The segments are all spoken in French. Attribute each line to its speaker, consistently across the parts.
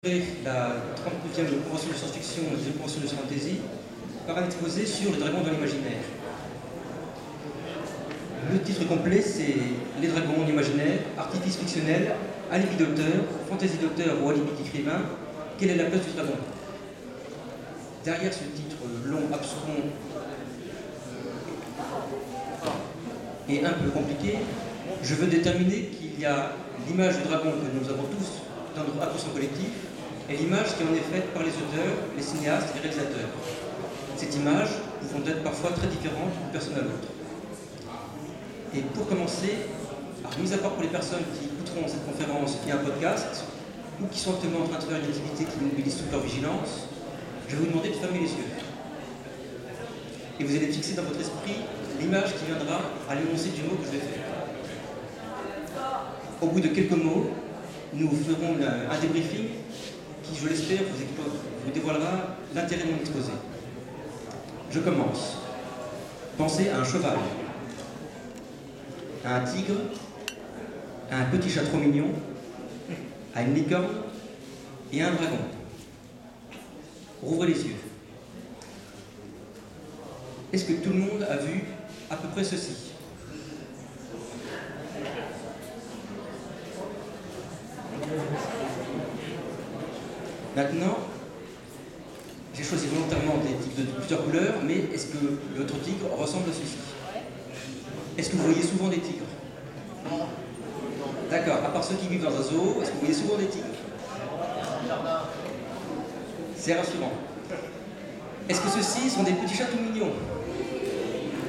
Speaker 1: La 39e convention de science-fiction et la convention de fantasy par un exposé sur le dragon dans l'imaginaire. Le titre complet, c'est Les dragons en imaginaire, artifice fictionnel, alibi d'auteur, fantaisie d'auteur ou alibi d'écrivain, quelle est la place du dragon? Derrière ce titre long, abscon et un peu compliqué, je veux déterminer qu'il y a l'image du dragon que nous avons tous dans notre inconscient collectif et l'image qui en est faite par les auteurs, les cinéastes et les réalisateurs. Cette image pouvant être parfois très différente d'une personne à l'autre. Et pour commencer, mis à part pour les personnes qui écouteront cette conférence via un podcast ou qui sont actuellement en train de faire une activité qui mobilise toute leur vigilance, je vais vous demander de fermer les yeux. Et vous allez fixer dans votre esprit l'image qui viendra à l'énoncé du mot que je vais faire. Au bout de quelques mots, nous ferons un débriefing qui, je l'espère, vous dévoilera l'intérêt de mon exposé. Je commence. Pensez à un cheval, à un tigre, à un petit chat trop mignon, à une licorne et à un dragon. Rouvrez les yeux. Est-ce que tout le monde a vu à peu près ceci? Maintenant, j'ai choisi volontairement des tigres de plusieurs couleurs, mais est-ce que votre tigre ressemble à ceci? Est-ce que vous voyez souvent des tigres? D'accord, à part ceux qui vivent dans un zoo, est-ce que vous voyez souvent des tigres? C'est rassurant. Est-ce que ceux-ci sont des petits chats tout mignons?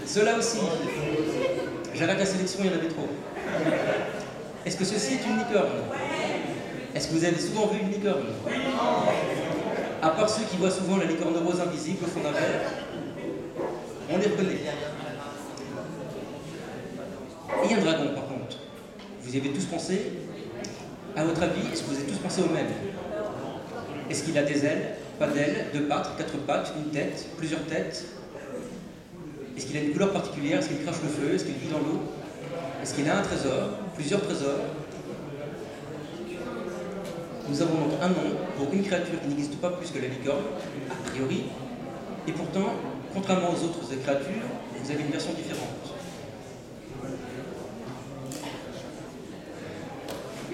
Speaker 1: Ceux-là aussi. J'arrête la sélection, il y en avait trop. Est-ce que ceci est une licorne? Est-ce que vous avez souvent vu une licorne? À part ceux qui voient souvent la licorne rose invisible au fond d'un verre, on les reconnaît. Et il y a un dragon par contre. Vous y avez tous pensé? À votre avis, est-ce que vous avez tous pensé au même? Est-ce qu'il a des ailes, pas d'ailes, deux pattes, quatre pattes, une tête, plusieurs têtes? Est-ce qu'il a une couleur particulière? Est-ce qu'il crache le feu? Est-ce qu'il vit dans l'eau? Est-ce qu'il a un trésor? Plusieurs trésors? Nous avons donc un nom pour une créature qui n'existe pas plus que la licorne, a priori, et pourtant, contrairement aux autres créatures, vous avez une version différente.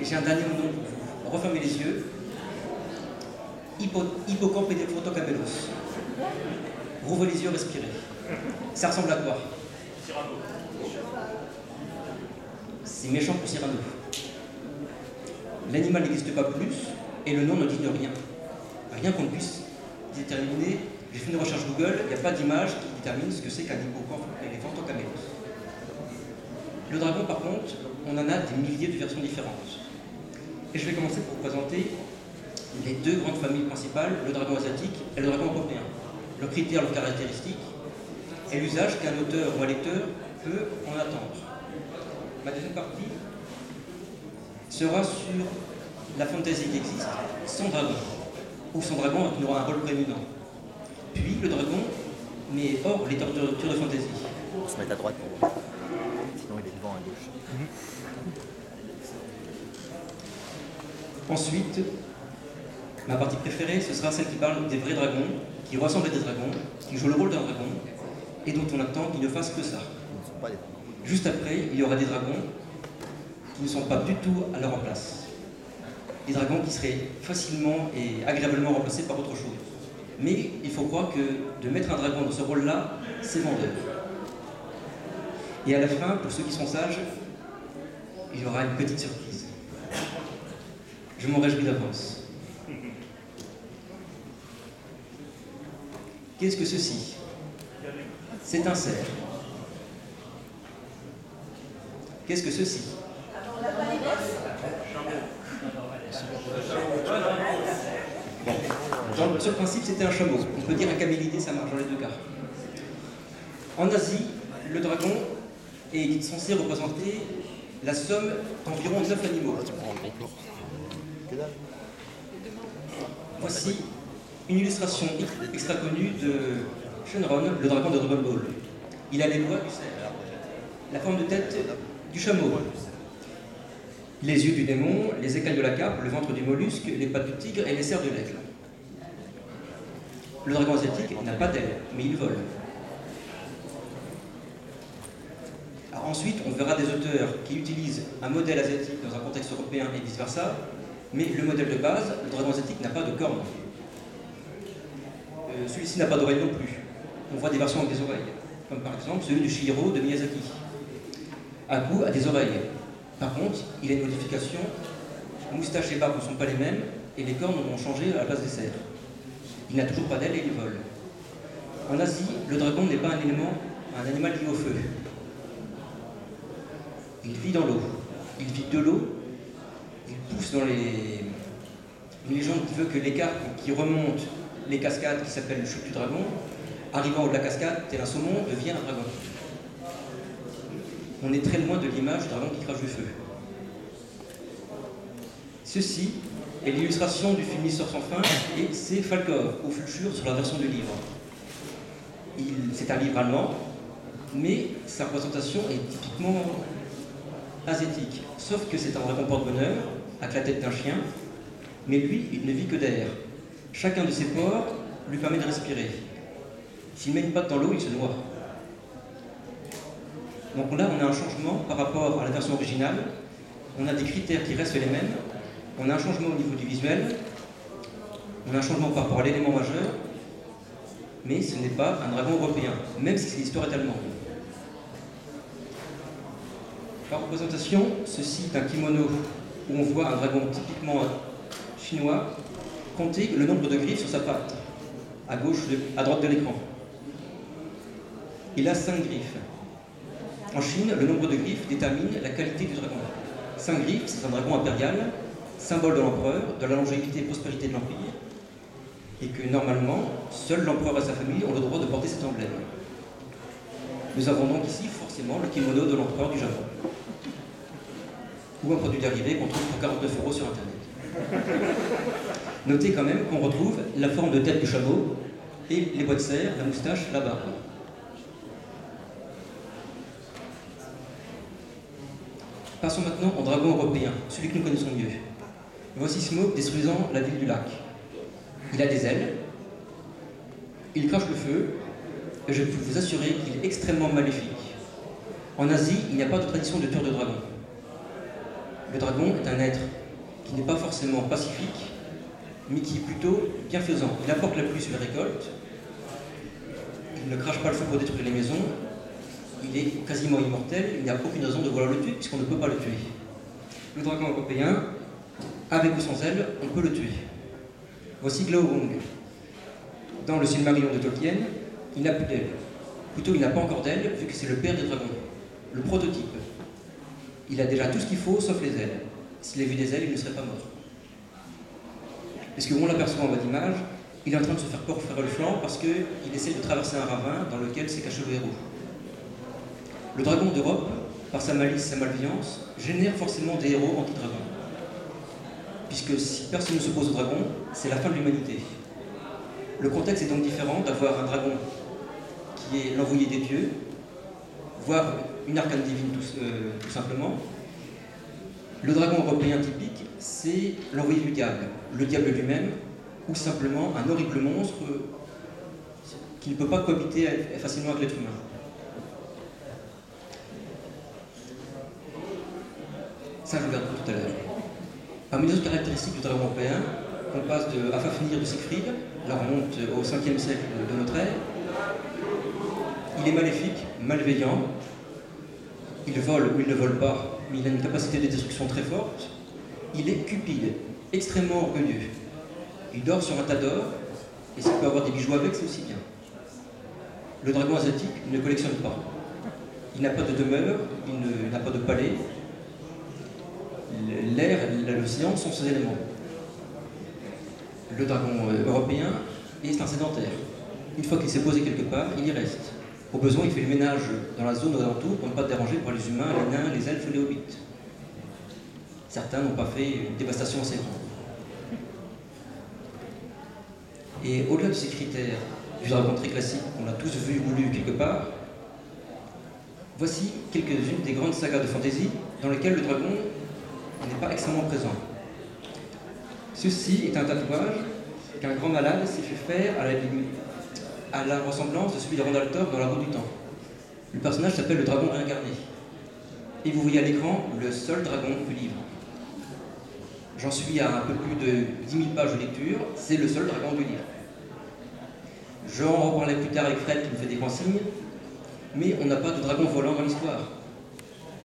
Speaker 1: Et j'ai un dernier nom pour vous. Refermez les yeux. Hippocampe et Photocamélos. Rouvrez les yeux, respirez. Ça ressemble à quoi? C'est méchant pour Cyrano. L'animal n'existe pas plus et le nom ne dit rien. Rien qu'on puisse déterminer. J'ai fait une recherche Google, il n'y a pas d'image qui détermine ce que c'est qu'un hippocampe et les Photocamélos. Le dragon, par contre, on en a des milliers de versions différentes. Et je vais commencer pour vous présenter les deux grandes familles principales, le dragon asiatique et le dragon européen. Leurs critères, leurs caractéristiques et l'usage qu'un auteur ou un lecteur peut en attendre. Ma deuxième partie sera sur la fantaisie qui existe sans dragon, ou sans dragon qui aura un rôle prééminent. Puis le dragon, mais hors les tortures de fantaisie.
Speaker 2: On se met à droite pour voir. Sinon il est devant à gauche.
Speaker 1: Ensuite, ma partie préférée, ce sera celle qui parle des vrais dragons, qui ressemblent à des dragons, qui jouent le rôle d'un dragon, et dont on attend qu'ils ne fassent que ça. Juste après, il y aura des dragons qui ne sont pas du tout à leur place. Des dragons qui seraient facilement et agréablement remplacés par autre chose. Mais il faut croire que de mettre un dragon dans ce rôle-là, c'est vendeur. Et à la fin, pour ceux qui sont sages, il y aura une petite surprise. Je m'en réjouis d'avance. Qu'est-ce que ceci? C'est un cerf. Qu'est-ce que ceci? Bon. Sur le principe, c'était un chameau. On peut dire un camélidé, ça marche dans les deux cas. En Asie, le dragon est censé représenter la somme d'environ 9 animaux. Voici une illustration extra connue de Shenron, le dragon de Dragon Ball. Il a les doigts du cerf, la forme de tête du chameau. les yeux du démon, les écailles de la cape, le ventre du mollusque, les pattes du tigre et les serres de l'aigle. Le dragon asiatique n'a pas d'ailes, mais il vole. Alors ensuite, on verra des auteurs qui utilisent un modèle asiatique dans un contexte européen et vice-versa, mais le modèle de base, le dragon asiatique n'a pas de cornes. Celui-ci n'a pas d'oreilles non plus. On voit des versions avec des oreilles, comme par exemple celui de Chihiro de Miyazaki. Aku a des oreilles. Par contre, il a une modification. Moustache et barbe ne sont pas les mêmes, et les cornes ont changé à la place des serres. Il n'a toujours pas d'ailes et il vole. En Asie, le dragon n'est pas un animal lié au feu. Il vit dans l'eau. Il vit de l'eau. Il pousse dans les... Une légende qui veut que l'écart qui remonte les cascades, qui s'appelle le chute du dragon, arrivant au haut de la cascade, tel un saumon, devient un dragon. On est très loin de l'image du dragon qui crache du feu. Ceci est l'illustration du film L'Histoire sans fin, et c'est Falkov, au Fulchur, sur la version du livre. C'est un livre allemand, mais sa représentation est typiquement asiatique, sauf que c'est un dragon porte-bonheur, avec la tête d'un chien, mais lui, il ne vit que d'air. Chacun de ses pores lui permet de respirer. S'il met une patte dans l'eau, il se noie. Donc là, on a un changement par rapport à la version originale. On a des critères qui restent les mêmes. On a un changement au niveau du visuel. On a un changement par rapport à l'élément majeur. Mais ce n'est pas un dragon européen, même si l'histoire est allemande. Par représentation, ceci est un kimono où on voit un dragon typiquement chinois compter le nombre de griffes sur sa patte, à droite de l'écran. Il a 5 griffes. En Chine, le nombre de griffes détermine la qualité du dragon. 5 griffes, c'est un dragon impérial, symbole de l'empereur, de la longévité et prospérité de l'Empire, et que normalement, seul l'empereur et sa famille ont le droit de porter cet emblème. Nous avons donc ici forcément le kimono de l'empereur du Japon, ou un produit dérivé qu'on trouve pour 49 € sur Internet. Notez quand même qu'on retrouve la forme de tête du chameau et les bois de serre, la moustache, la barbe. Passons maintenant au dragon européen, celui que nous connaissons mieux. Voici Smoke détruisant la ville du lac. Il a des ailes, il crache le feu, et je peux vous assurer qu'il est extrêmement maléfique. En Asie, il n'y a pas de tradition de tueur de dragon. Le dragon est un être qui n'est pas forcément pacifique, mais qui est plutôt bienfaisant. Il apporte la pluie sur les récoltes, il ne crache pas le feu pour détruire les maisons, il est quasiment immortel, il n'y a aucune raison de vouloir le tuer puisqu'on ne peut pas le tuer. Le dragon européen, avec ou sans ailes, on peut le tuer. Voici Glaurung. Dans le Silmarillion de Tolkien, il n'a plus d'ailes. Plutôt, il n'a pas encore d'ailes, vu que c'est le père des dragons, le prototype. Il a déjà tout ce qu'il faut, sauf les ailes. S'il avait des ailes, il ne serait pas mort. Parce qu'on l'aperçoit en bas d'image, il est en train de se faire perforer le flanc parce qu'il essaie de traverser un ravin dans lequel s'est caché le héros. Le dragon d'Europe, par sa malice, sa malveillance, génère forcément des héros anti-dragons. Puisque si personne ne s'oppose au dragon, c'est la fin de l'humanité. Le contexte est donc différent d'avoir un dragon qui est l'envoyé des dieux, voire une arcane divine tout simplement. Le dragon européen typique, c'est l'envoyé du diable, le diable lui-même, ou simplement un horrible monstre qui ne peut pas cohabiter facilement avec l'être humain. Ça, je vous garde pour tout à l'heure. Parmi les autres caractéristiques du dragon européen, on passe de Fafnir de Siegfried, là on remonte au 5e siècle de notre ère. Il est maléfique, malveillant, il vole ou il ne vole pas, mais il a une capacité de destruction très forte. Il est cupide, extrêmement orgueilleux. Il dort sur un tas d'or, et s'il peut avoir des bijoux avec, c'est aussi bien. Le dragon asiatique ne collectionne pas. Il n'a pas de demeure, il n'a pas de palais. L'air et l'océan sont ses éléments. Le dragon européen est un sédentaire. Une fois qu'il s'est posé quelque part, il y reste. Au besoin, il fait le ménage dans la zone aux alentours pour ne pas être dérangé par les humains, les nains, les elfes ou les hobbits. Certains n'ont pas fait une dévastation assez grande. Et au-delà de ces critères du dragon très classique qu'on a tous vu ou lu quelque part, voici quelques-unes des grandes sagas de fantasy dans lesquelles le dragon n'est pas extrêmement présent. Ceci est un tatouage qu'un grand malade s'est fait faire à la ressemblance de celui de Randall Thor dans La Roue du Temps. Le personnage s'appelle le dragon réincarné. Et vous voyez à l'écran le seul dragon du livre. J'en suis à un peu plus de 10 000 pages de lecture, c'est le seul dragon du livre. Je vais en reparler plus tard avec Fred qui me fait des consignes, mais on n'a pas de dragon volant dans l'histoire.